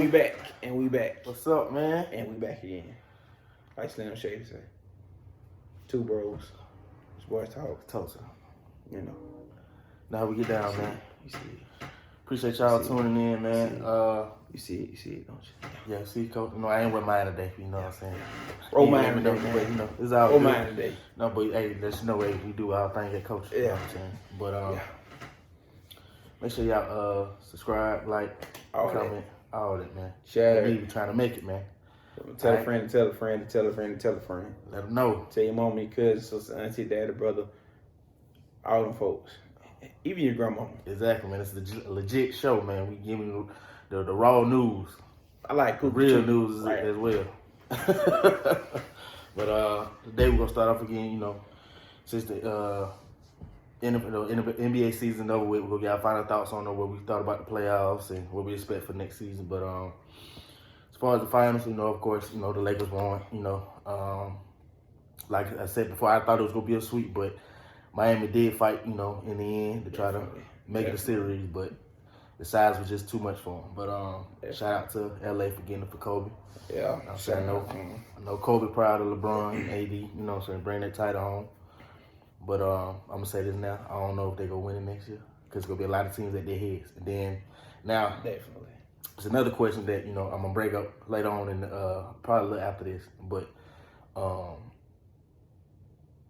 back. And we back. What's up, man? And we back again. Like Slim Shady say. Two bros. Sports talk. Tulsa. You know. Now we get down, man. You see it. Appreciate y'all tuning in, man. You see it, don't you? Yeah, see, Coach. No, I ain't with mine today. You know what I'm saying? Roll mine today, but you know, it's all Roll good. mine today. No, but hey, let's know hey, we do our thing at Coach. Yeah. You know what I'm saying? But make sure y'all subscribe, like, comment, all that, man. Share. We trying to make it, man. Tell a friend, tell a friend, tell a friend, tell a friend. Let them know. Tell your mom, your cousin, sister, auntie, daddy, brother, all them folks. Even your grandmama. Exactly, man. It's a legit show, man. We giving you the raw news. I like cooking real too. news Right. as well. But today we're gonna start off again. You know, since the NBA season over with, we're gonna get our final thoughts on what we thought about the playoffs and what we expect for next season. But as far as the finals, you know, of course, you know the Lakers won. You know, like I said before, I thought it was gonna be a sweep, but Miami did fight, you know, in the end to try to make it a series, but the size was just too much for them. But shout out to LA for getting it for Kobe. Yeah, I know Kobe proud of LeBron and AD, you know what I'm saying, bring that title home. But I'm going to say this now, I don't know if they're going to win it next year because it's going to be a lot of teams at their heads. And then now, definitely. It's another question that, you know, I'm going to break up later on and probably a little after this. But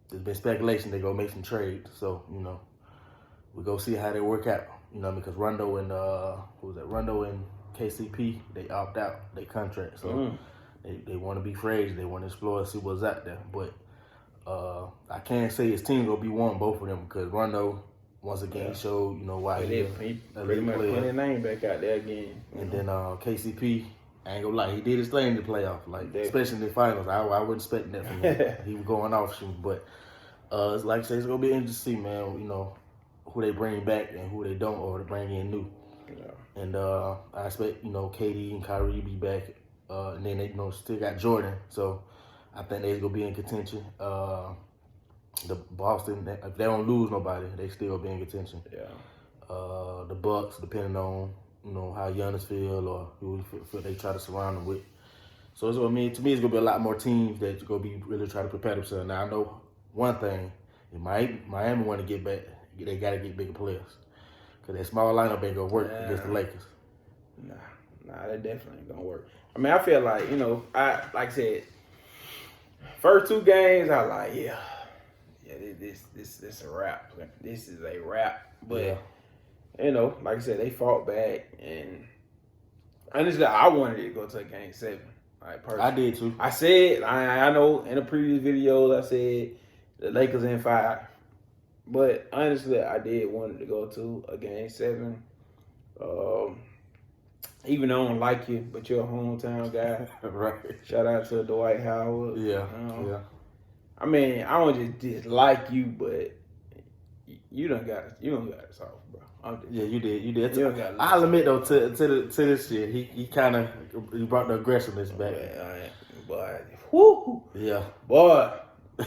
there's been speculation they're going to make some trades. So, you know, we go see how they work out. You know, because Rondo and Rondo and KCP, they opt out their contract. So they want to be free agents. They want to explore and see what's out there. But I can't say his team gonna be one, both of them, because Rondo once again showed, you know, why he pretty much put his name back out there again. And then KCP, I ain't gonna lie, he did his thing in the playoffs, like especially in the finals. I wasn't expecting that from him. He was going off shooting, but it's like I say, it's gonna be interesting to see, man. You know, who they bring back and who they don't, or to bring in new. Yeah. And I expect, you know, KD and Kyrie be back, and then they, you know, still got Jordan, so I think they're gonna be in contention. The Boston, if they don't lose nobody, they still be in contention. Yeah. The Bucks, depending on, you know, how Giannis feel or who they try to surround him with. So it's what I mean. To me, it's gonna be a lot more teams that gonna be really trying to prepare themselves. Now I know one thing: if Miami want to get back, they got to get bigger players. Because that small lineup ain't going to work against the Lakers. Nah, that definitely ain't going to work. I mean, I feel like, you know, like I said, first two games, I like, this a wrap. This is a wrap. But, you know, like I said, they fought back. And honestly, I wanted it to go to game 7. Like, personally. I did too. I said, I know in the previous videos, I said the Lakers in 5. But honestly, I did want it to go to a game 7. Even though I don't like you, but you're a hometown guy. Right. Shout out to Dwight Howard. Yeah. I mean, I don't just like you, but you don't got it soft, bro. You did. You don't got I'll admit though, to this year, he kind of brought the aggressiveness back. Boy, whoo. Yeah. Boy.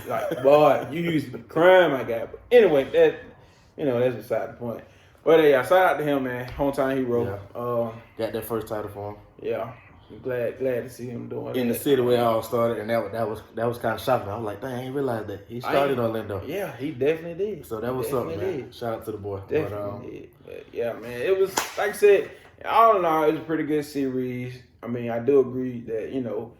Like, boy, you used to be crying, my guy. But anyway, that's beside the point. But yeah, shout out to him, man. Hometown hero. Yeah. Got that first title for him. Yeah. I'm glad to see him doing in the city where it all started, and that was kind of shocking. I was like, dang, I ain't realized that he started in Orlando. Yeah, he definitely did. So that was something, man. Shout out to the boy. Definitely did. But yeah, man, it was, like I said, all in all, it was a pretty good series. I mean, I do agree that, you know,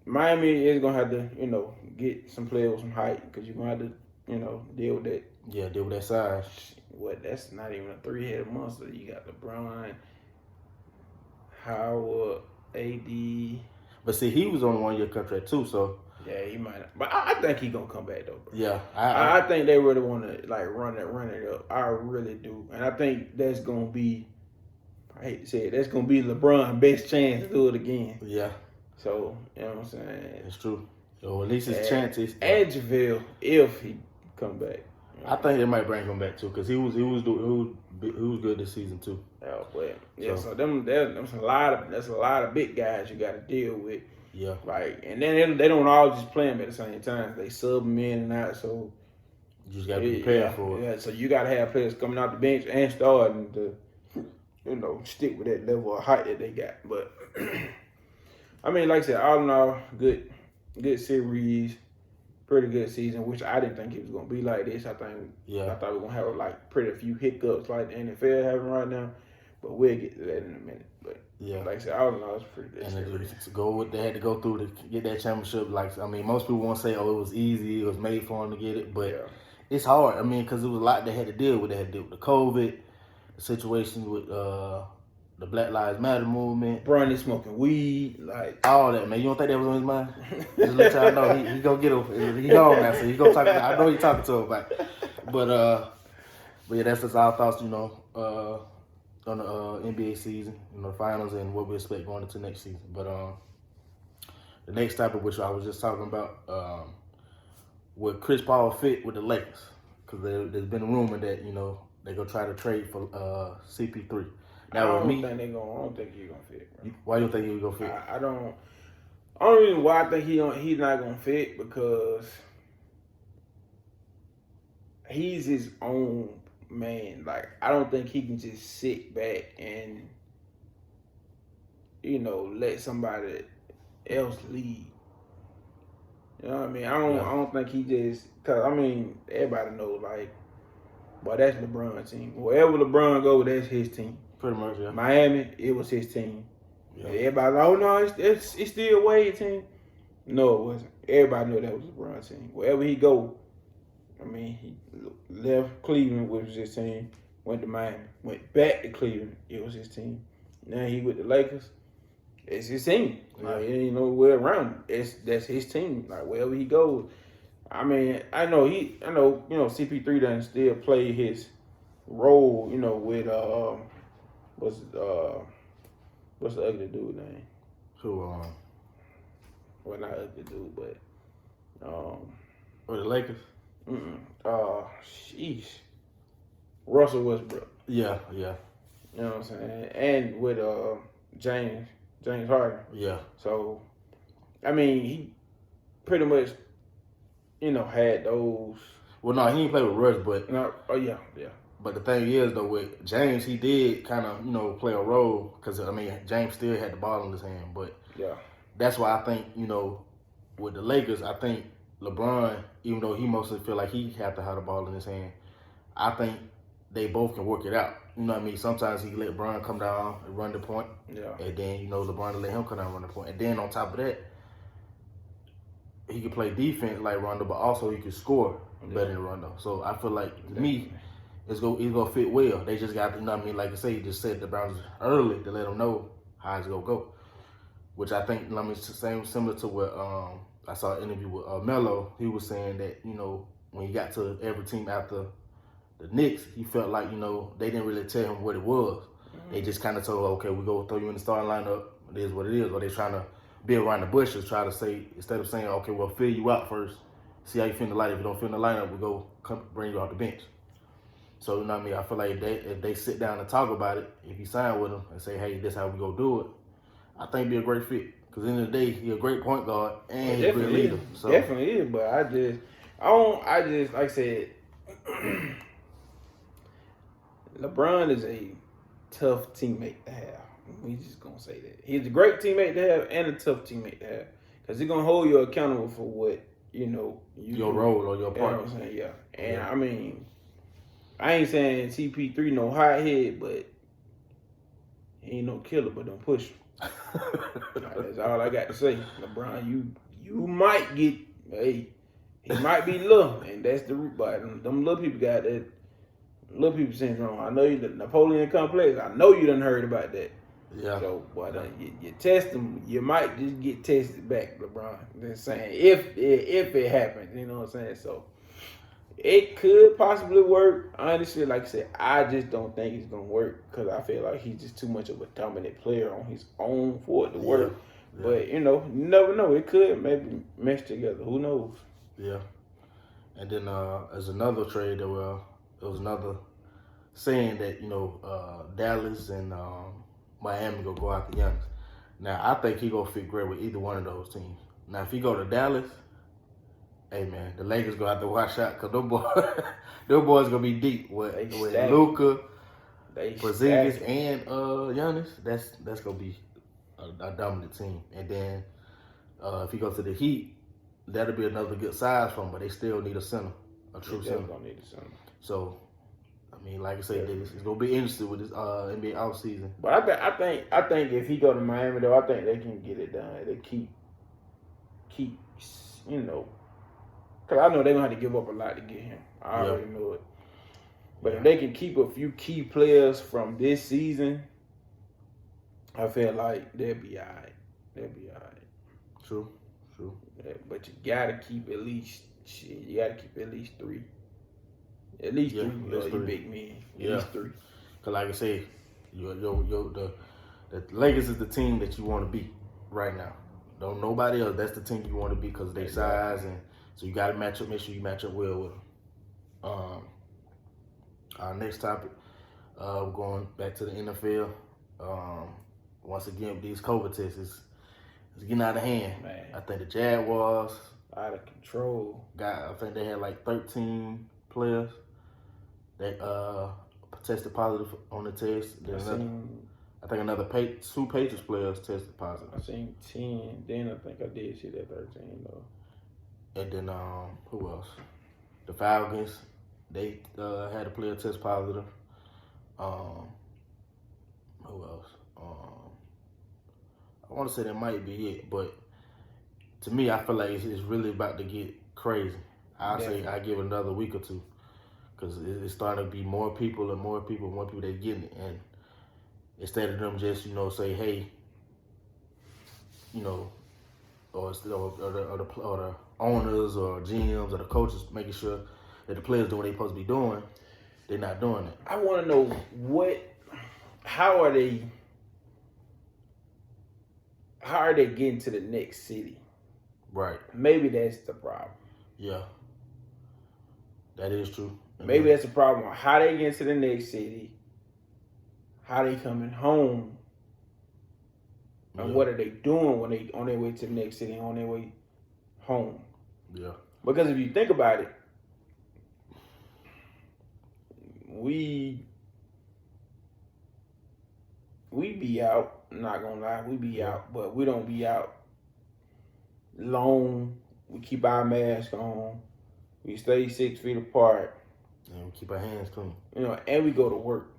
Miami is gonna have to, you know, get some players with some height, because you're gonna have to, you know, deal with that. Yeah, deal with that size. What? That's not even a 3-headed monster. You got LeBron, Howard, AD. But see, he was on a 1-year contract too, so. Yeah, he might not. But I think he's gonna come back though, bro. Yeah, I think they really want to like run it up. I really do, and I think that's gonna be. I hate to say it, that's gonna be LeBron's best chance to do it again. Yeah. So you know what I'm saying. It's true. So at least his chances. And JaVale, if he come back. You know, I think they might bring him back too, because he was good this season too. Oh, but yeah, so that's a lot of big guys you got to deal with. Yeah. Like, and then they don't all just play them at the same time. They sub them in and out, so you just got to be prepared for it. Yeah, so you got to have players coming out the bench and starting to stick with that level of height that they got. But I mean, like I said, all in all, good series, pretty good season. Which I didn't think it was gonna be like this. I thought we were gonna have like pretty few hiccups like the NFL having right now. But we'll get to that in a minute. But like I said, all in all, it's pretty good. And to go what they had to go through to get that championship. Like, I mean, most people won't say, "Oh, it was easy. It was made for them to get it," but it's hard. I mean, because it was a lot they had to deal with. They had to deal with the COVID, the situation with the Black Lives Matter movement. Bronny smoking weed, like all that, man. You don't think that was on his mind? Just let y'all know he gonna get him. He gone now, so he gonna talk. I know he talking to him about it. But yeah, that's just our thoughts, on the NBA season, the finals, and what we expect going into next season. But the next topic, which I was just talking about, would Chris Paul fit with the Lakers? Because there's been a rumor that they're gonna try to trade for CP3. Now, I don't think he's gonna fit. Bro. Why you think he's gonna fit? I don't. Only reason why I think he's not gonna fit because he's his own man. Like, I don't think he can just sit back and let somebody else lead. You know what I mean? I don't think he just, cause I mean everybody knows, like, but that's LeBron's team. Wherever LeBron goes, that's his team. Pretty much, yeah. Miami, it was his team. Yeah. Everybody like, oh no, it's still Wade's team. No, it wasn't. Everybody knew that was LeBron's team. Wherever he go, I mean, he left Cleveland, which was his team, went to Miami, went back to Cleveland, it was his team. Now he with the Lakers, it's his team. Like, ain't nowhere around it. That's his team. Like, wherever he goes. I mean, I know CP3 doesn't still play his role, with what's the ugly dude name? Who Well, not ugly dude, but or the Lakers? Sheesh. Russell Westbrook. Yeah. You know what I'm saying? And with James Harden. Yeah. So, I mean, he pretty much, had those. Well, no, he didn't play with Russ, but yeah. But the thing is, though, with James, he did kind of, play a role because, I mean, James still had the ball in his hand. But that's why I think, with the Lakers, I think LeBron, even though he mostly feel like he have to have the ball in his hand, I think they both can work it out. You know what I mean? Sometimes he let LeBron come down and run the point. Yeah. And then, LeBron let him come down and run the point. And then on top of that, he could play defense like Rondo, but also he could score better than Rondo. So I feel like, to me, it's gonna fit well. They just got, like I say, he just set the boundaries early to let them know how it's gonna go. Which I think, similar to what I saw an interview with Melo. He was saying that, when he got to every team after the Knicks, he felt like, they didn't really tell him what it was. Mm-hmm. They just kind of told, okay, we're going to throw you in the starting lineup. It is what it is. Or they trying to be around the bushes, try to say, instead of saying, okay, we'll fill you out first, see how you feel in the lineup. If you don't feel in the lineup, we'll come bring you off the bench. So, you know what I mean? I feel like if they sit down and talk about it, if you sign with him and say, hey, this is how we go do it, I think it'd be a great fit. Because at the end of the day, he's a great point guard and he's a great leader. So. Definitely is, but I just, like I said, LeBron is a tough teammate to have. We just gonna say that. He's a great teammate to have and a tough teammate to have. Because he's gonna hold you accountable for what, your role or your part. You know what I'm saying? Yeah. And I mean, I ain't saying CP3 no hothead, but he ain't no killer, but don't push him. That's all I got to say. LeBron, you might get, he might be little, and that's the root. But them little people got that little people syndrome. I know you, the Napoleon complex. I know you done heard about that. Yeah. So, but you test them, you might just get tested back, LeBron. Just saying, if it happens, you know what I'm saying. So it could possibly work. Honestly, like I said, I just don't think it's gonna work because I feel like he's just too much of a dominant player on his own for it to work. Yeah. But you never know. It could maybe mesh together. Who knows? Yeah. And then as another trade, there was another saying that Dallas and Miami gonna go after Giannis. Now I think he gonna fit great with either one of those teams. Now if he go to Dallas, hey man, the Lakers gonna have to watch out because them boys gonna be deep with Luka, They Porzingis stacking. and Giannis, that's gonna be a dominant team. And then if he goes to the Heat, that'll be another good size for him. But they still need a center, a They true definitely center. gonna need the center. So I mean, like I said, it's gonna be interesting with this NBA offseason. But I think if he go to Miami though, I think they can get it done. They keep you know, because I know they're gonna have to give up a lot to get him. I already know it. But if they can keep a few key players from this season, I feel like they'll be all right. They'll be all right. True. Yeah, but you gotta keep at least You gotta keep at least three. At least three. You big men. At least three. Cause like I said, the Lakers is the team that you want to beat right now. Don't nobody else. That's the team you want to beat because of their size, and so you got to match up. Make sure you match up well with them. Our next topic, we're going back to the NFL. Once again, these COVID tests is getting out of hand. Man. I think the Jaguars out of control. I think they had like 13 players that tested positive on the test. I think another 2 Patriots players tested positive. I seen 10. Then I think I did see that 13 though. And then who else? The Falcons. They had a player test positive. Who else? I want to say that might be it, but to me, I feel like it's really about to get crazy. Say I give it another week or two, because it's starting to be more people they getting it, and instead of them just say hey, or the owners or GMs or the coaches making sure that the players doing what they supposed to be doing, they're not doing it. I want to know how are they getting to the next city? Right. Maybe that's the problem. Yeah. That is true. Maybe that's the problem. How they get to the next city, how they coming home, and what are they doing when they on their way to the next city, on their way home? Yeah. Because if you think about it, we be out. I'm not gonna lie, we be out, but we don't be out long. We keep our mask on. We stay 6 feet apart. And we keep our hands clean. And we go to work.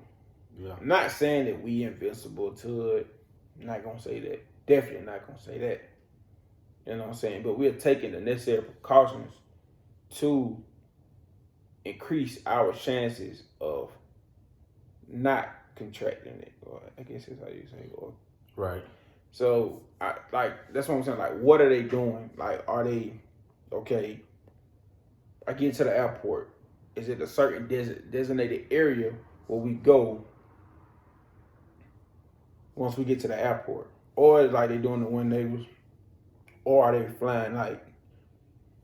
Yeah. I'm not saying that we invincible to it. I'm not gonna say that. Definitely not gonna say that. You know what I'm saying? But we're taking the necessary precautions to increase our chances of not contracting it. Or I guess that's how you say it. Right. So that's what I'm saying. Like, what are they doing? Like, are they okay? I get to the airport. Is it a certain designated area where we go once we get to the airport? Or is like they doing the Wind Neighbors? Or are they flying like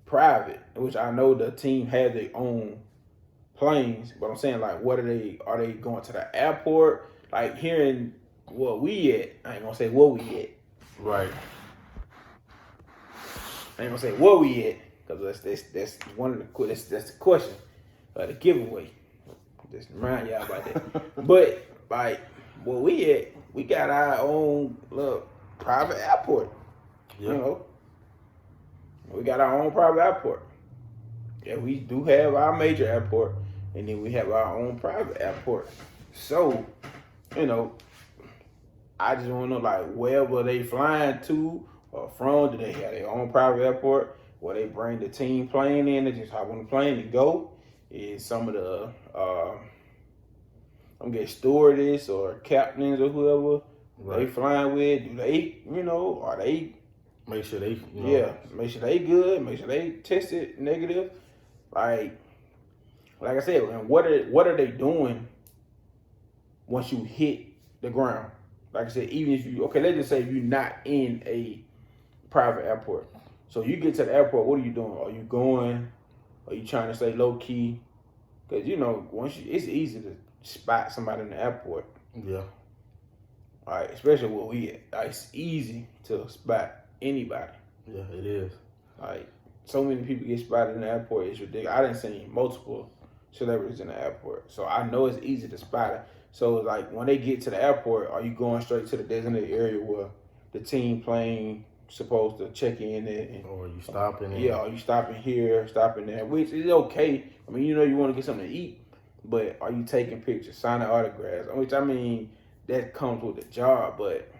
private? Which I know the team has their own planes, but I'm saying like, are they going to the airport? Like hearing where we at, I ain't gonna say where we at. Right. I ain't gonna say where we at, because that's one of the that's the question, the giveaway. Just remind y'all about that. But like where we at, we got our own little private airport. Yeah. We got our own private airport. Yeah, we do have our major airport, and then we have our own private airport. So, I just want to know, like, wherever they flying to or from, do they have their own private airport where they bring the team plane in and just hop on the plane and go? Is some of the, I'm getting stewardess or captains or whoever they flying with, do they, are they? Make sure they, make sure they good, make sure they tested negative. Like I said, and what are they doing once you hit the ground? Like I said, even if let's just say you're not in a private airport. So you get to the airport, what are you doing? Are you trying to stay low key? Because, it's easy to spot somebody in the airport. Yeah. All right, especially where we at. It's easy to spot anybody. Yeah, it is. Like, so many people get spotted in the airport, it's ridiculous. I done seen multiple celebrities in the airport. So I know it's easy to spot it. So like when they get to the airport, are you going straight to the designated area where the team plane supposed to check in at? Or you stopping? Yeah, are you stopping here, stopping there? Which is okay. I mean, you want to get something to eat, but are you taking pictures, signing autographs? Which I mean, that comes with the job, but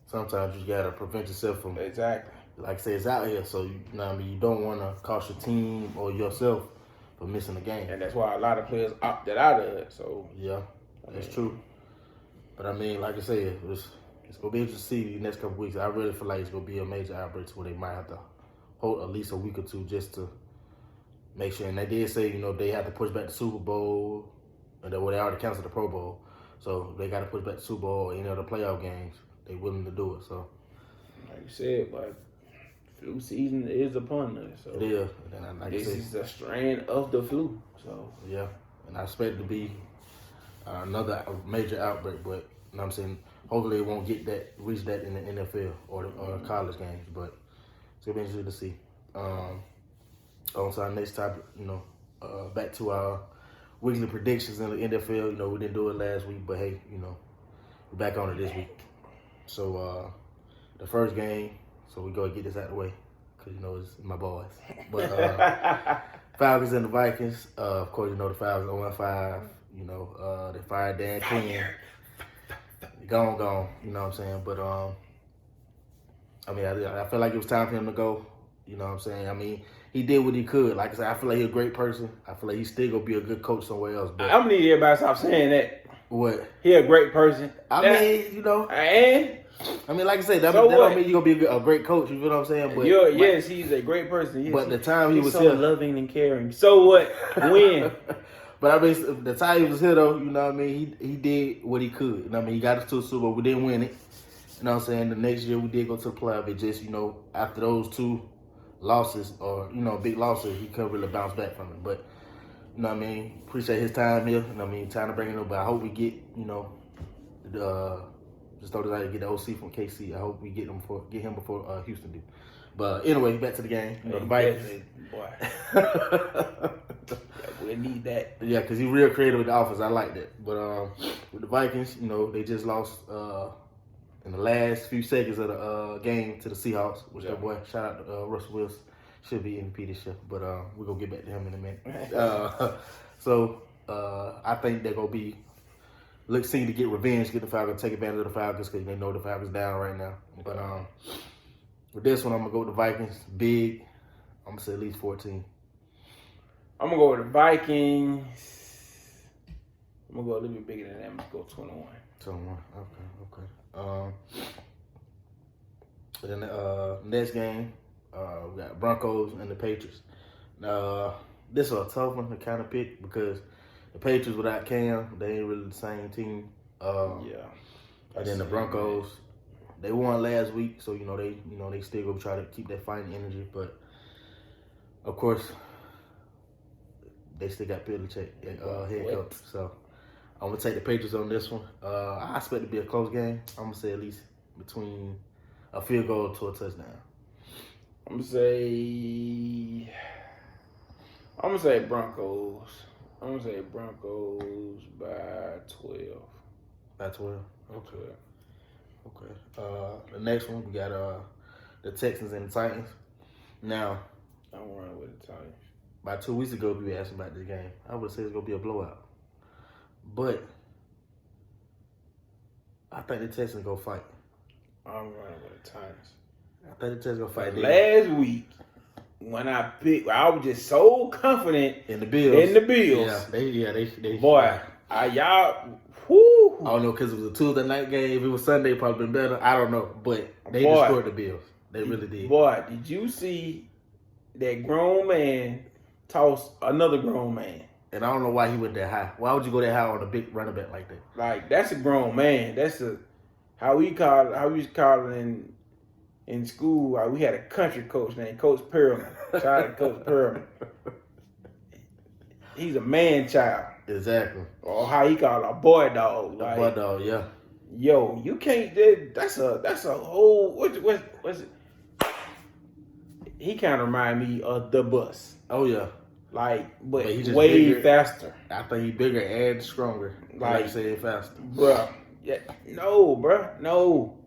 sometimes you gotta prevent yourself from exactly. Like I say, it's out here, so you know what I mean. You don't want to cost your team or yourself for missing a game, and that's why a lot of players opted out of it. So yeah, that's true. But I mean, like I said, it's gonna be interesting to see the next couple weeks. I really feel like it's gonna be a major outbreak where they might have to hold at least a week or two just to make sure. And they did say, they have to push back the Super Bowl, and they already canceled the Pro Bowl, so they got to push back the Super Bowl or any other playoff games. They willing to do it. So, like you said, but flu season is upon us. So it is. And like this is a strain of the flu. So yeah, and I expect it to be another major outbreak, but you know what I'm saying, hopefully it won't reach that in the NFL or college games, but it's gonna be interesting to see. On to our next topic, back to our weekly predictions in the NFL. We didn't do it last week, but hey, we're back on it this week. So the first game, so we go and get this out of the way, because it's my boys. But Falcons and the Vikings, of course, the Falcons 0-5. They fired Dan Quinn. Gone. You know what I'm saying? But I mean, I feel like it was time for him to go. You know what I'm saying? I mean, he did what he could. Like I said, I feel like he's a great person. I feel like he's still gonna be a good coach somewhere else. But I'm gonna need everybody to stop saying that. What? He a great person. I mean, And I mean, like I said, that so don't mean you're gonna be a great coach. You know what I'm saying? But yes, he's a great person. Yes, but the time he was so here, loving and caring. So what? When? But I mean, the time he was here, though, you know what I mean? He did what he could. You know what I mean? He got us to a Super Bowl. We didn't win it. You know what I'm saying? The next year, we did go to the playoff. It just, after those two losses or, big losses, he couldn't really bounce back from it. But, you know what I mean? Appreciate his time here. You know what I mean? Time to bring it up. But I hope we get, just thought I get the OC from KC. I hope we get him before Houston do. But anyway, back to the game. The Vikings. Boy. We need that. Yeah, because he's real creative with the offense. I like that. But with the Vikings, they just lost in the last few seconds of the game to the Seahawks, which that boy, shout out to Russell Wilson, should be MVP this year. But we're going to get back to him in a minute. So I think they're going to be seeking to get revenge, get the Falcons, take advantage of the Falcons because they know the Falcons down right now. But with this one, I'm going to go with the Vikings. Big. I'm going to say at least 14. I'm going to go with the Vikings. I'm going to go a little bit bigger than that. I'm going to go 21. 21. Okay. Then the next game, we got Broncos and the Patriots. This is a tough one to kind of pick because the Patriots without Cam, they ain't really the same team. Yeah. And then the Broncos, they won last week, so they still gonna try to keep that fighting energy. But of course, they still got Belichick head coach. So I'm gonna take the Patriots on this one. I expect it to be a close game. I'm gonna say at least between a field goal to a touchdown. I'm gonna say Broncos. I'm gonna say Broncos by 12. By 12. Okay. The next one we got the Texans and the Titans. Now, I'm running with the Titans. About 2 weeks ago, we were asking about this game. I would say it's gonna be a blowout, but I think the Texans gonna fight. I'm running with the Titans. I think the Texans gonna fight. Last week, when I picked, I was just so confident in the Bills. They. Boy, y'all. Whoo. I don't know because it was a Tuesday night game. If it was Sunday, probably been better. I don't know, but they destroyed the Bills. They really did. Boy, did you see that grown man toss another grown man? And I don't know why he went that high. Why would you go that high on a big running back like that? Like, that's a grown man. That's how we used to call it in school. We had a country coach named Coach Perriman. Shout out to Coach Perriman. He's a man child. Exactly. Or how he called it, a boy dog. A boy dog, yeah. Yo, you can't. That's a whole. What's it? He kind of remind me of the bus. Oh yeah. but he just way bigger. faster. I think he bigger and stronger. Like you said, faster. Bruh. Yeah. No, bruh. No.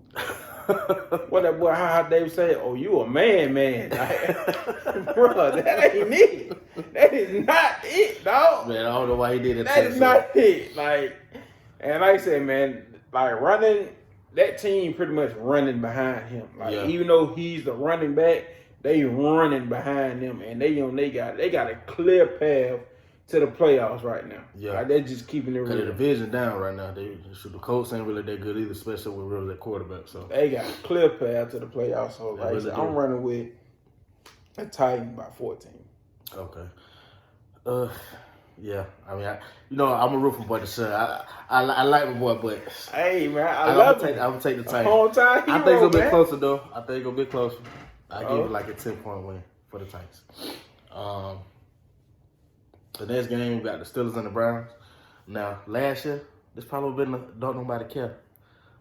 What that boy how Dave say? Oh, you a man. Like, bro, that ain't it. That is not it, dog. Man, I don't know why he did it. That is not it. Like, and like I said, man, like running that team pretty much running behind him. Like, even though he's the running back, they running behind him, and they got a clear path to the playoffs right now. Yeah, like, they're just keeping it real. The division down right now. The Colts ain't really that good either, especially with really that quarterback. So they got a clear path to the playoffs. So like really I'm running with a Titan by 14. Okay. Yeah. I mean, I'm a root for boy to shut. I like my boy, but hey man, I love him. I'm gonna take the Titans. Hometown hero, I think it's gonna be closer though. I think it's gonna be closer. I give it like a 10-point win for the Titans. The next game, we got the Steelers and the Browns. Now, last year, this probably been don't nobody care.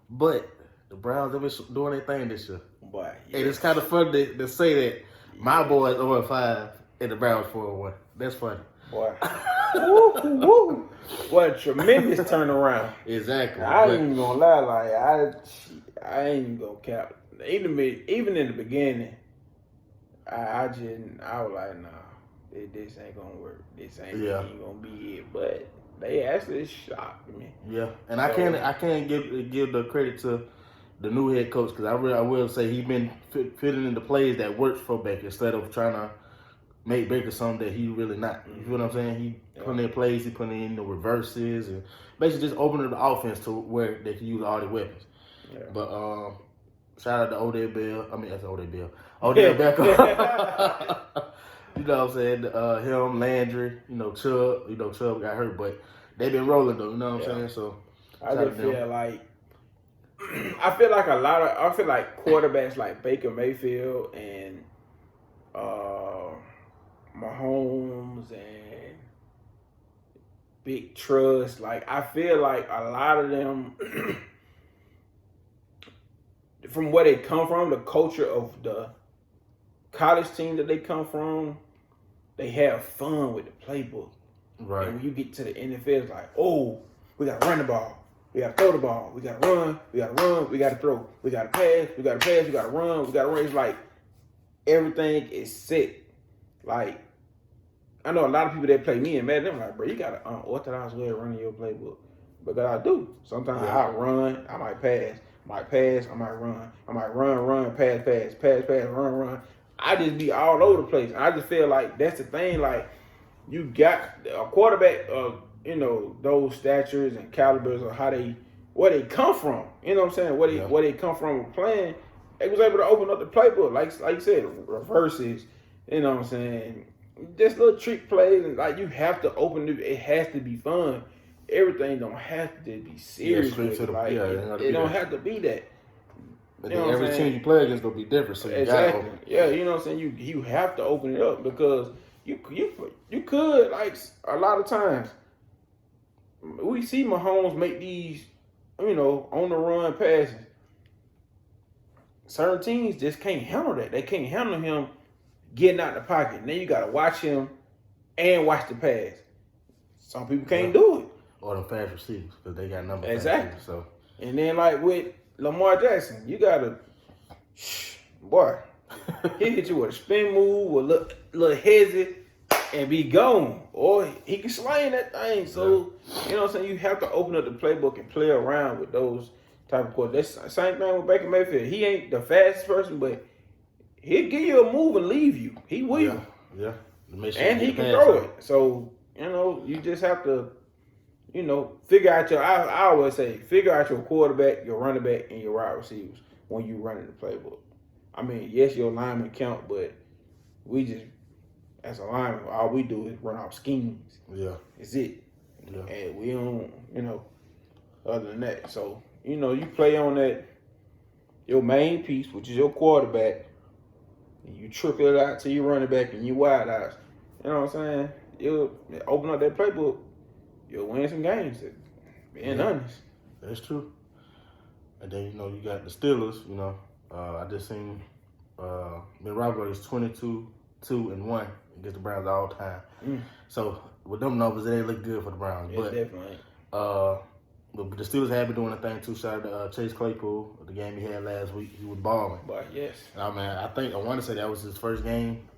But the Browns have been doing their thing this year. Boy, yes. And it's kind of funny to say that my boys 0-5 and the Browns 4-1. That's funny. Boy. Woo. What a tremendous turnaround. Exactly. I ain't even gonna lie, like I ain't even gonna cap. Even in the beginning, I was like, nah. This ain't gonna work. This ain't gonna be it. But they actually shocked me. Yeah, and I can't give the credit to the new head coach because I will say he been fitting in the plays that works for Baker instead of trying to make Baker something that he really not. You feel what I'm saying? He putting in plays, he putting in the reverses, and basically just opening the offense to where they can use all the weapons. Yeah. But shout out to Odell Bell. I mean, that's Odell Bell. Odell Beckham. You know what I'm saying? Him, Landry, Chubb. Chubb got hurt, but they been rolling though. You know what I'm saying? So I just feel like I feel like quarterbacks like Baker Mayfield and Mahomes and Big Trust. Like I feel like a lot of them, from where they come from, the culture of the college team that they come from, they have fun with the playbook. Right. And when you get to the NFL, it's like, oh, we got to run the ball. We got to throw the ball. We got to run. We got to run. We got to throw. We got to pass. We got to pass. We got to run. We got to run. It's like everything is set. Like, I know a lot of people that play me and Madden, they're like, bro, you got an unorthodox way of running your playbook. Because I do. Sometimes I run. I might pass. I might run. I might run, pass, run. I just be all over the place. And I just feel like that's the thing. Like, you got a quarterback of, those statures and calibers of where they come from. You know what I'm saying? Where they come from playing. They was able to open up the playbook. Like you said, reverses. You know what I'm saying? Just little trick plays. And like, you have to open it. It has to be fun. Everything don't have to be serious. It don't have to be that. But every team you play against gonna be different, so you gotta open it. Yeah, you know what I'm saying? You have to open it up because you could, like, a lot of times we see Mahomes make these, on the run passes. Certain teams just can't handle that. They can't handle him getting out the pocket. And then you gotta watch him and watch the pass. Some people can't do it. Or the fast receivers because they got numbers. Exactly. So and then like with Lamar Jackson, you gotta, boy, he hit you with a spin move, a little hezzy, and be gone. Or he can slang that thing. So, you know what I'm saying? You have to open up the playbook and play around with those type of quarterbacks. That's the same thing with Baker Mayfield. He ain't the fastest person, but he'll give you a move and leave you. He will. Yeah. And he can throw it. So, you just have to, figure out I always say, figure out your quarterback, your running back, and your wide receivers when you running the playbook. I mean, yes, your linemen count, but we just, as a lineman, all we do is run off schemes. Yeah. It's it. Yeah. And we don't, other than that. So, you play on that, your main piece, which is your quarterback, and you triple it out to your running back and your wide outs. You know what I'm saying? You'll open up that playbook. You'll win some games. Being honest. That's true. And then, you got the Steelers, I just seen Ben Roethlisberger is 22-2-1 against the Browns all the time. Mm. So with them numbers, it ain't look good for the Browns. Yeah, but definitely. But the Steelers have been doing a thing too. Shout out to Chase Claypool, the game he had last week. He was balling. But yes. I mean, I want to say that was his first game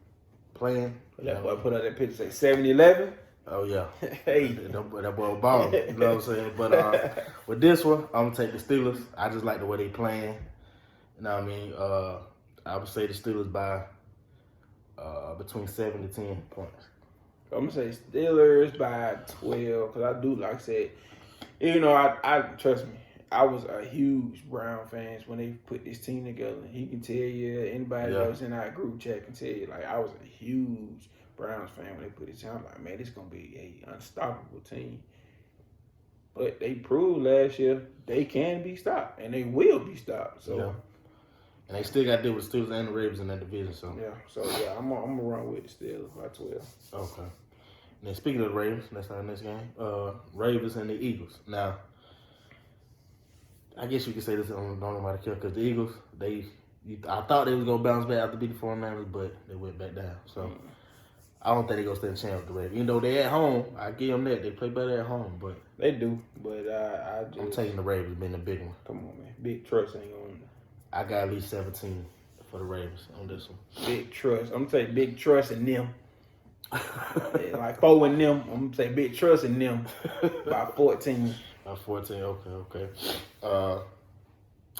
playing. That boy put out that picture, say 7-11. Oh, yeah. Hey. That boy was balling. You know what I'm saying? But with this one, I'm going to take the Steelers. I just like the way they playing. You know what I mean? I would say the Steelers by between 7 to 10 points. I'm going to say Steelers by 12 because I do, like I said, you know, I trust me, I was a huge Brown fan when they put this team together. He can tell you, anybody that was in our group chat can tell you, like, I was a huge Browns fan when they put this team. I'm like, man, this going to be a unstoppable team. But they proved last year they can be stopped, and they will be stopped. So, yeah. And they still got to deal with the Steelers and the Ravens in that division. So I'm going to run with the Steelers by 12. Okay. Now, speaking of the Ravens, that's our next game. Ravens and the Eagles. Now, I guess you could say this on nobody care because the Eagles, I thought they was gonna bounce back after beating the 49ers, but they went back down. So I don't think they're gonna stand a chance with the Ravens. Even though they at home, I give them that. They play better at home, but they do. But I'm taking the Ravens being the big one. Come on, man. Big trust ain't on. I got at least 17 for the Ravens on this one. Big trust. I'm gonna say big trust in them. Like 4 in them. I'm gonna say big trust in them by 14. By 14, okay.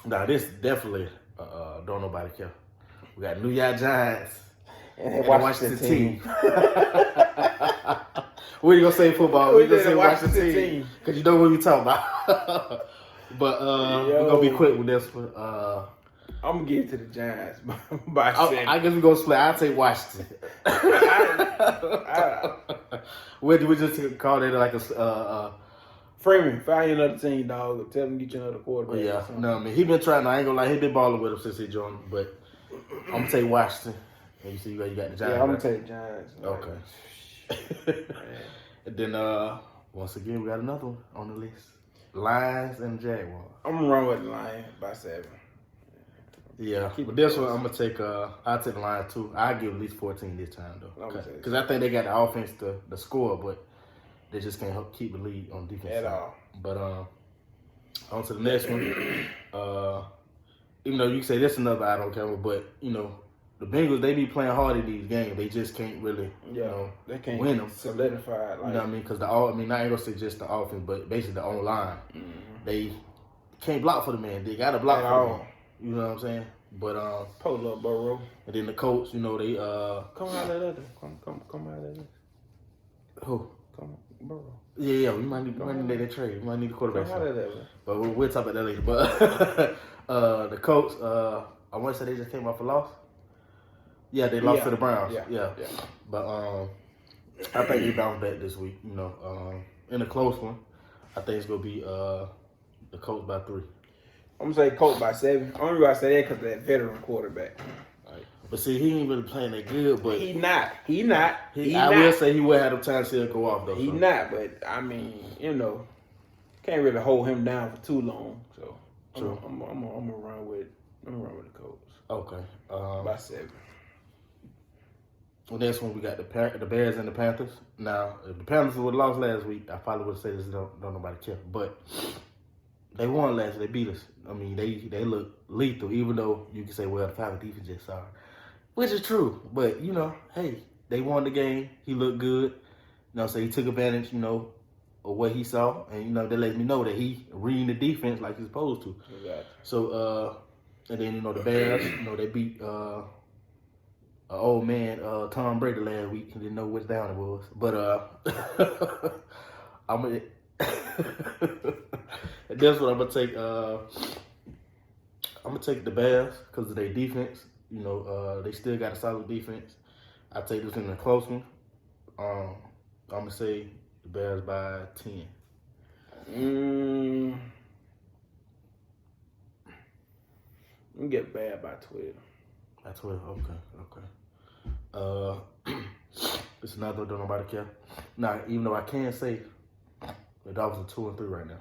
Now this definitely don't nobody care. We got New York Giants and Washington team. What are you gonna say football? We're gonna say Washington team because you know what we talking about. But we're gonna be quick with this one. I'm gonna give it to the Giants by 7. I guess we're gonna split. I'll take Washington. We just call it like a Freeman, find you another team, dog. Tell him to get you another quarterback. Yeah, no, I mean, he been trying. I ain't gonna lie, he been balling with him since he joined. But I'm gonna take Washington. And you see, you got the Giants. Yeah, I'm gonna take Giants. Okay. And then once again, we got another one on the list: Lions and Jaguars. I'm gonna run with the Lions by 7. Yeah, but this one I'm gonna take. I'll take the Lions too. I'll give at least 14 this time though, because I think they got the offense to score, but they just can't help keep the lead on defense at all. But on to the next one. Even though you say this another I don't care, but you know the Bengals, they be playing hard in these games. They just can't really, they can't win them. Solidify. Like, you know what I mean? Because I ain't gonna say just the offense, but basically the online. Mm-hmm. They can't block for the man. They got to block for the man. You know what I'm saying? But pull up, Burrow. And then the Colts, you know, they come out of that. Come out of that. Who? Come on, Burrow. Yeah, we might need that trade. We might need a quarterback. Come out of that. But we'll talk about that later. But the Colts, I want to say they just came off a loss. Yeah, they lost to the Browns. Yeah. But I think they bounce back this week. You know, in a close one, I think it's gonna be the Colts by 3. I'm gonna say Colts by 7. Only reason I say that because of that veteran quarterback. Right. But see, he ain't really playing that good. But he not. I will say he will have the time to go off though. He not. But I mean, you know, can't really hold him down for too long. So true. I'm gonna run with the Colts. Okay. By 7. Well, next one we got the Bears and the Panthers. Now, if the Panthers would have lost last week, I probably would have said this don't nobody care. But they won last year. They beat us. I mean, they look lethal, even though you can say, well, the Falcons defense just sorry. Which is true. But, you know, hey, they won the game. He looked good. You know, so he took advantage, you know, of what he saw. And, you know, they let me know that he reading the defense like he's supposed to. Exactly. So, and then, you know, the Bears, you know, they beat an old man, Tom Brady last week. He didn't know which down it was. But I'm going to... And that's what I'm gonna take. I'm gonna take the Bears because of their defense. You know, they still got a solid defense. I take this in a close one. I'm gonna say the Bears by 10. I'm gonna get Bears by 12. By 12. Okay. It's another one. Don't nobody care. Now, even though I can say the Dolphins are 2 and 3 right now.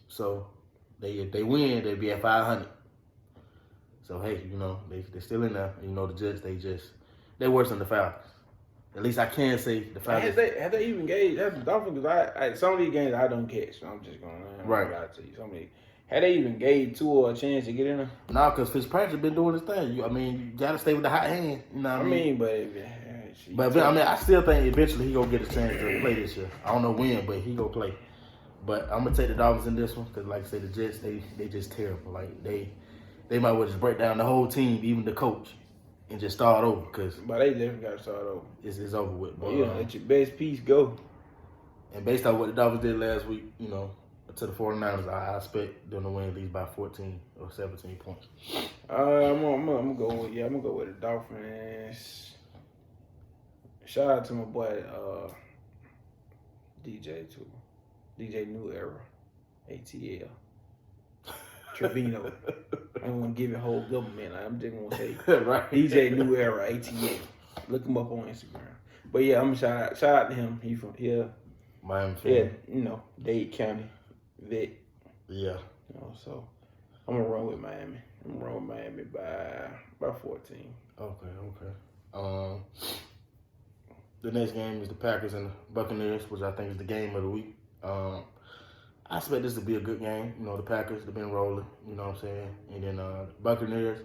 So if they win, they'll be at 500. So hey, you know, they're still in there. You know, the Jets, They're worse than the Falcons. At least I can say the Falcons. Have they even gauged? That's the Dolphins. Because some of these games I don't catch. So I'm just going to lie to you. Had they even gave Tua a chance to get in there? No, because Fitzpatrick been doing his thing. You got to stay with the hot hand. You know what I mean? But I still think eventually he gonna get a chance to play this year. I don't know when, but he gonna play. But I'm gonna take the Dolphins in this one because, like I said, the Jets they just terrible. Like they might well just break down the whole team, even the coach, and just start over. But they definitely got to start over. It's over with. But let your best piece go. And based on what the Dolphins did last week, to the 49ers, I expect them to win at least by 14 or 17 points. I'm gonna go with the Dolphins. Shout out to my boy DJ too. DJ New Era. ATL. Trevino. I don't want to give it whole government. I'm just gonna say right. DJ New Era ATL. Look him up on Instagram. But yeah, I'm shout out to him. He from here. Miami. Yeah, Dade County vet. Yeah. So I'm gonna run with Miami. I'm gonna run with Miami by 14. Okay. The next game is the Packers and the Buccaneers, which I think is the game of the week. I expect this to be a good game. The Packers, they've been rolling, you know what I'm saying? And then the Buccaneers,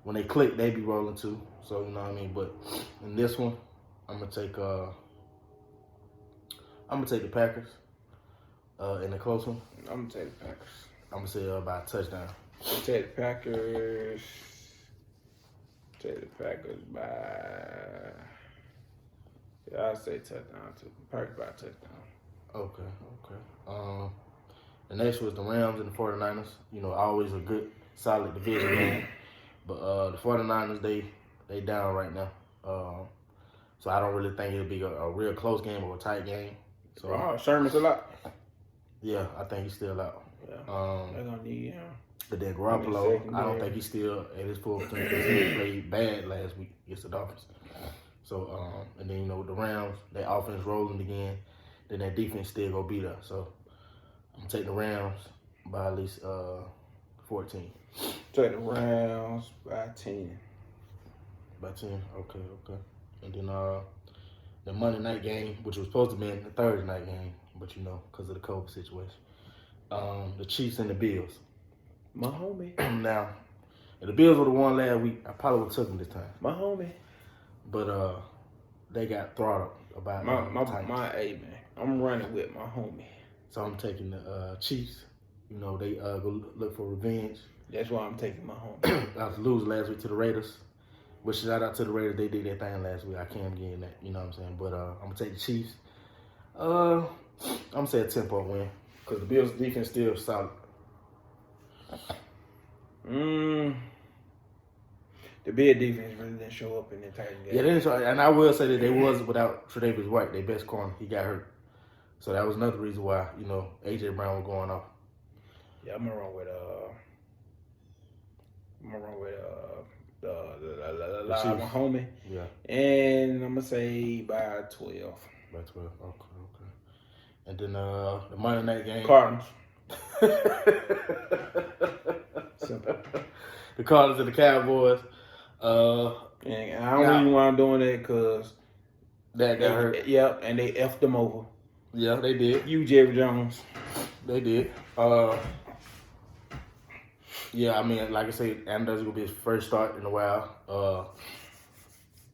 when they click, they be rolling too. So, you know what I mean? But in this one, I'm gonna take the Packers in the close one. I'm gonna take the Packers. I'm gonna say by a touchdown. Take the Packers. Take the Packers by. Yeah, I'll say touchdown too. Packers by a touchdown. Okay. The next was the Rams and the 49ers. Always a good, solid division game. But the 49ers, they down right now. So I don't really think it'll be a real close game or a tight game. So Sherman's a lot. Yeah, I think he's still out. Yeah. They're gonna need him. But then Garoppolo, I don't think he's still at his full potential because he played bad last week against the Dolphins. So and then the Rams, their offense rolling again. Then their defense still gonna be there. So I'm gonna take the Rams by at least 14. Take the Rams by 10. By 10, okay. And then the Monday night game, which was supposed to be the Thursday night game, but because of the COVID situation. The Chiefs and the Bills. My homie. Now, if the Bills would have won last week, I probably would have took them this time. My homie. But they got throttled about my man. I'm running with my homie. So I'm taking the Chiefs. They go look for revenge. That's why I'm taking my homie. I was losing last week to the Raiders. But shout out to the Raiders. They did their thing last week. I can't get in that. You know what I'm saying? But I'm going to take the Chiefs. I'm going to say a 10-point win. Because the Bills' defense still solid. The Bills' defense really didn't show up in the entire game. Yeah, they didn't show, and I will say that they was without Tre'Davious White, their best corner. He got hurt. So that was another reason why, A.J. Brown was going off. Yeah, I'm going to run with my homie. Yeah. And I'm going to say by 12. By 12, okay. And then the Monday night game. Cardinals. Simple. The Cardinals and the Cowboys. And I don't even want doing that because that got hurt. Yep, and they effed them over. Yeah, they did. You, Jerry Jones. They did. Yeah, I mean, like I said, Anders gonna be his first start in a while.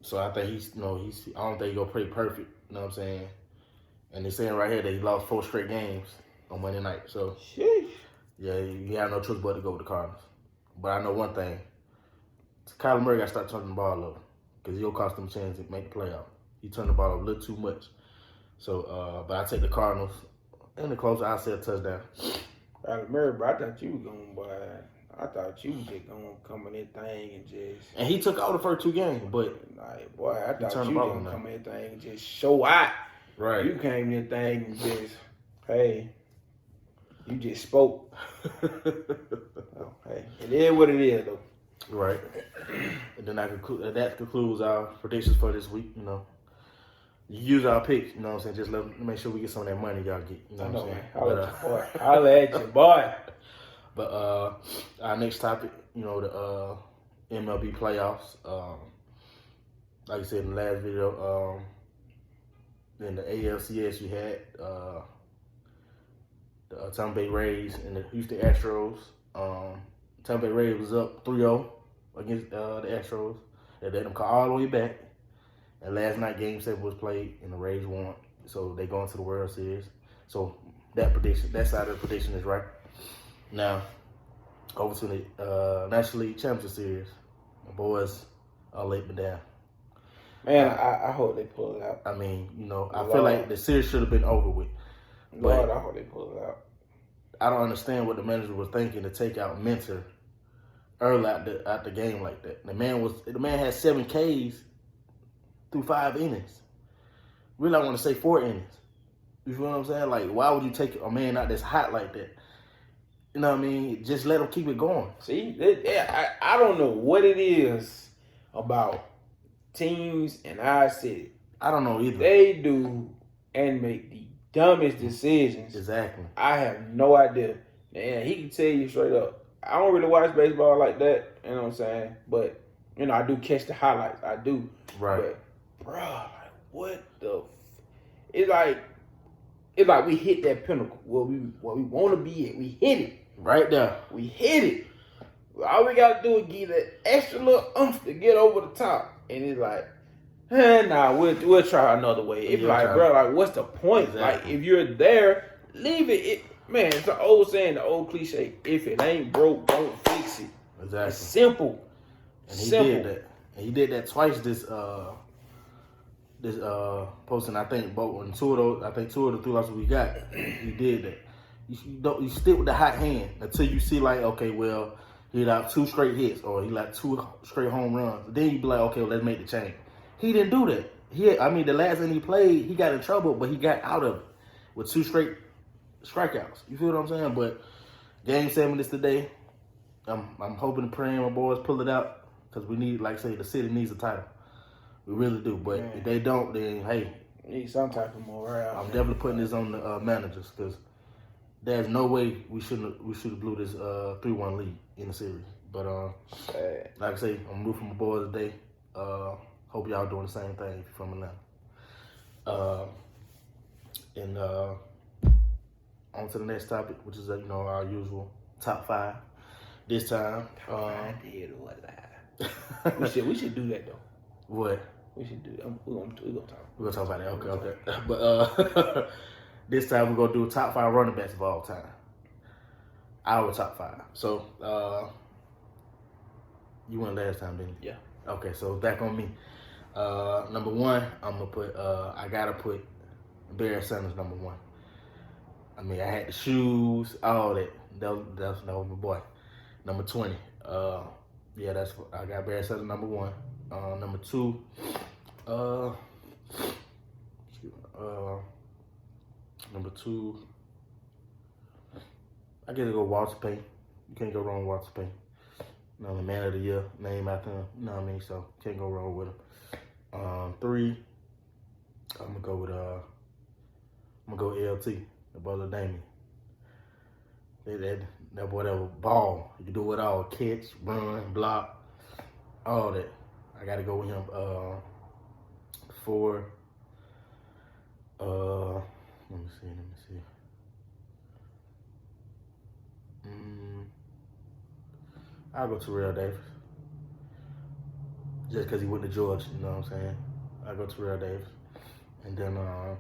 So I think I don't think he's gonna play perfect. You know what I'm saying? And they're saying right here that he lost 4 straight games on Monday night. So yeah, he had no choice but to go with the Cardinals. But I know one thing: Kyler Murray got to start turning the ball over because he'll cost them a chance to make the playoff. He turned the ball over a little too much. So, but I take the Cardinals in the close. I say a touchdown. Kyler Murray, but I thought you were going, boy. I thought you was just going to come in that thing and just... And he took out the first 2 games, but... Like, boy, I thought you was going to come in that thing and just show out. Right. You came in that thing and just, hey, you just spoke. Oh, hey, it is what it is, though. Right. And then that concludes our predictions for this week, use our picks, you know what I'm saying? Just make sure we get some of that money y'all get, you know what I'm saying? Holla at you, boy. But our next topic, the MLB playoffs. like I said in the last video, in the ALCS you had the Tampa Bay Rays and the Houston Astros. Tampa Bay Rays was up 3-0 against the Astros. They let them call all the way back. And last night, Game 7 was played, and the Rays won. So they go into the World Series. So that side of the prediction is right. Now, over to the National League Championship Series. My boys are letting me down. Man, I hope they pull it out. I mean, I feel like the series should have been over with. Lord, I hope they pull it out. I don't understand what the manager was thinking to take out Mentor early out the game like that. The man had 7 Ks through 5 innings. Really, I want to say 4 innings. You feel what I'm saying? Like, why would you take a man out that's hot like that? You know what I mean? Just let him keep it going. See, I don't know what it is about teams and our city. I don't know either. They do and make the dumbest decisions. Exactly. I have no idea. And he can tell you straight up. I don't really watch baseball like that. You know what I'm saying? But, I do catch the highlights. I do. Right. But, bro, like, what the... It's like we hit that pinnacle where we want to be at. We hit it. Right there. We hit it. All we got to do is give that extra little oomph to get over the top. And it's like, nah, we'll try another way. It's like, bro, like, what's the point? Exactly. Like, if you're there, leave it. Man, it's an old saying, the old cliche. If it ain't broke, don't fix it. Exactly. It's simple. And he did that. And he did that twice this posting. I think both in 2 of the 3 losses we got, he did that. You stick with the hot hand until you see like, okay, well, he got 2 straight hits or he got 2 straight home runs. Then you be like, okay, well, let's make the change. He didn't do that. The last thing he played, he got in trouble, but he got out of it with 2 straight strikeouts. You feel what I'm saying? But Game 7 is today. I'm hoping and praying my boys pull it out because we need, like I say, the city needs a title. We really do. But if they don't, then hey, need some type of morale. I'm definitely putting this on the managers because there's no way we should have blew this 3-1 lead in the series. But like I say, I'm rooting for my boys today. Hope y'all doing the same thing if you're from Atlanta. And on to the next topic, which is our usual top 5. This time, we should do that though. What? We should do that. We're gonna talk about that. Okay. But this time we're gonna do top 5 running backs of all time. Our top 5. So you went last time, didn't you? Yeah. Okay, so back on me. Number 1, I'm gonna put. I gotta put Barry Sanders number 1. I mean, I had the shoes, all that. That was my boy. Number 20. I got Barry Sanders number 1. Number 2. Number 2. I gotta go Walter Payton. You can't go wrong with Walter Payton. The man of the year, name after him. You know what I mean? So can't go wrong with him. 3. I'm gonna go LT, the brother Damien. That boy that was ball. You can do it all. Catch, run, block, all that. I gotta go with him. 4. Let me see. I'll go Terrell Davis. Just because he went to Georgia, you know what I'm saying? I'll go Terrell Davis. And then I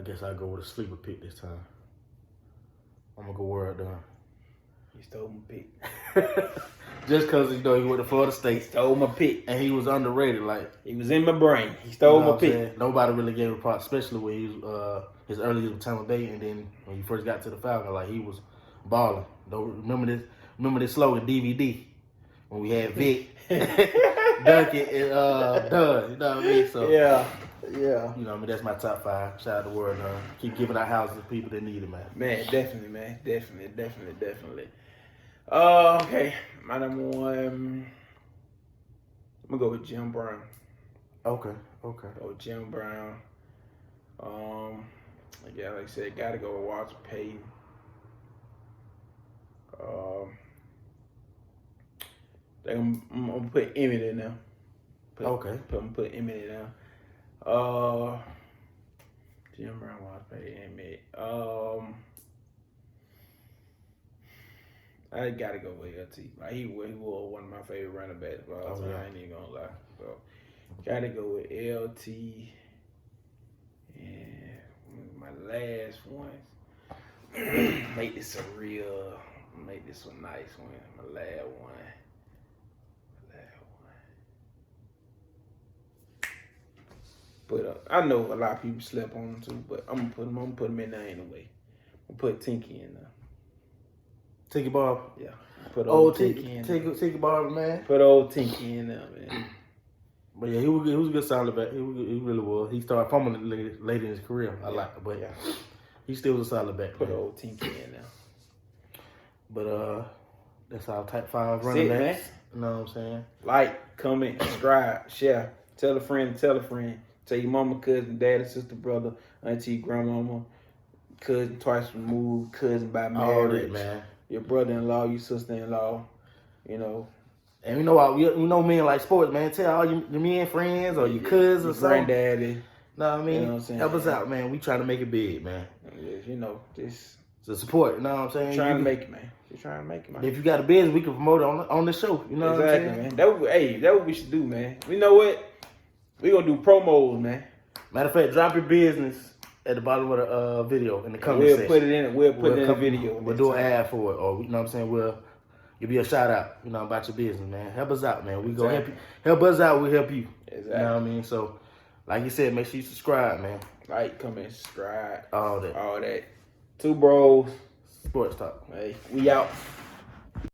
guess I'll go with a sleeper pick this time. I'm going to go World Done. You stole my pick. Just because, he went to Florida State. Stole my pick. And he was underrated. Like, he was in my brain. He stole my pick. Saying? Nobody really gave him a part, especially when he was his early years with Tampa Bay. And then when he first got to the Falcons, like, he was balling. Remember this slogan, DVD, when we had Vic, Duncan, and Dunn. You know what I mean? So yeah. You know what I mean? That's my top 5. Shout out to World. Keep giving out houses to people that need it, man. Man, definitely, man. Definitely. Okay. My number 1, I'm gonna go with Jim Brown. Okay. Go with Jim Brown. Yeah, like I said, gotta go with Walter Payton. I'm gonna put Emmett in there. Put Emmett down. Jim Brown was paid Emmett. I gotta go with LT. Like he was one of my favorite running backs. I ain't even gonna lie. So gotta go with LT. And my last one. Make this a nice one. My last one. But I know a lot of people slept on him too. But I'm gonna put him in there anyway. I'm gonna put Tinky in there. Tinky Bob. Yeah. Put old Tinky Bob, man. Put old Tinky in there, man. But yeah, he was a good solid back. He really was. He started fumbling late in his career. I like it, but he still was a solid back. Put old Tinky in there. But that's our type 5 running backs. You know what I'm saying? Like, comment, subscribe, share. Tell a friend. Tell your mama, cousin, daddy, sister, brother, auntie, grandmama, cousin twice removed, cousin by marriage. All that, man. Your brother-in-law, your sister-in-law, you know. And you know what? We know men like sports, man. Tell all your men friends or your cousins or something. Granddaddy. Know what I mean? You know what I'm saying? Help us out, man. We trying to make it big, man. You know, just to support. You know what I'm saying? Trying to make it, man. Just trying to make it, man. If you got a business, we can promote it on the show. You know what I'm saying? Man. That's what we should do, man. You know what? We gonna do promos, man. Matter of fact, drop your business at the bottom of the video in the comment section. We'll put it in the video. We'll do an ad for it, or you know what I'm saying? You'll be a shout out, you know, about your business, man. Help us out, man. We gonna help you. Help us out, we help you. Exactly. You know what I mean? So, like you said, make sure you subscribe, man. Like, comment, subscribe. All that. Two Bros. Sports Talk. Hey, we out.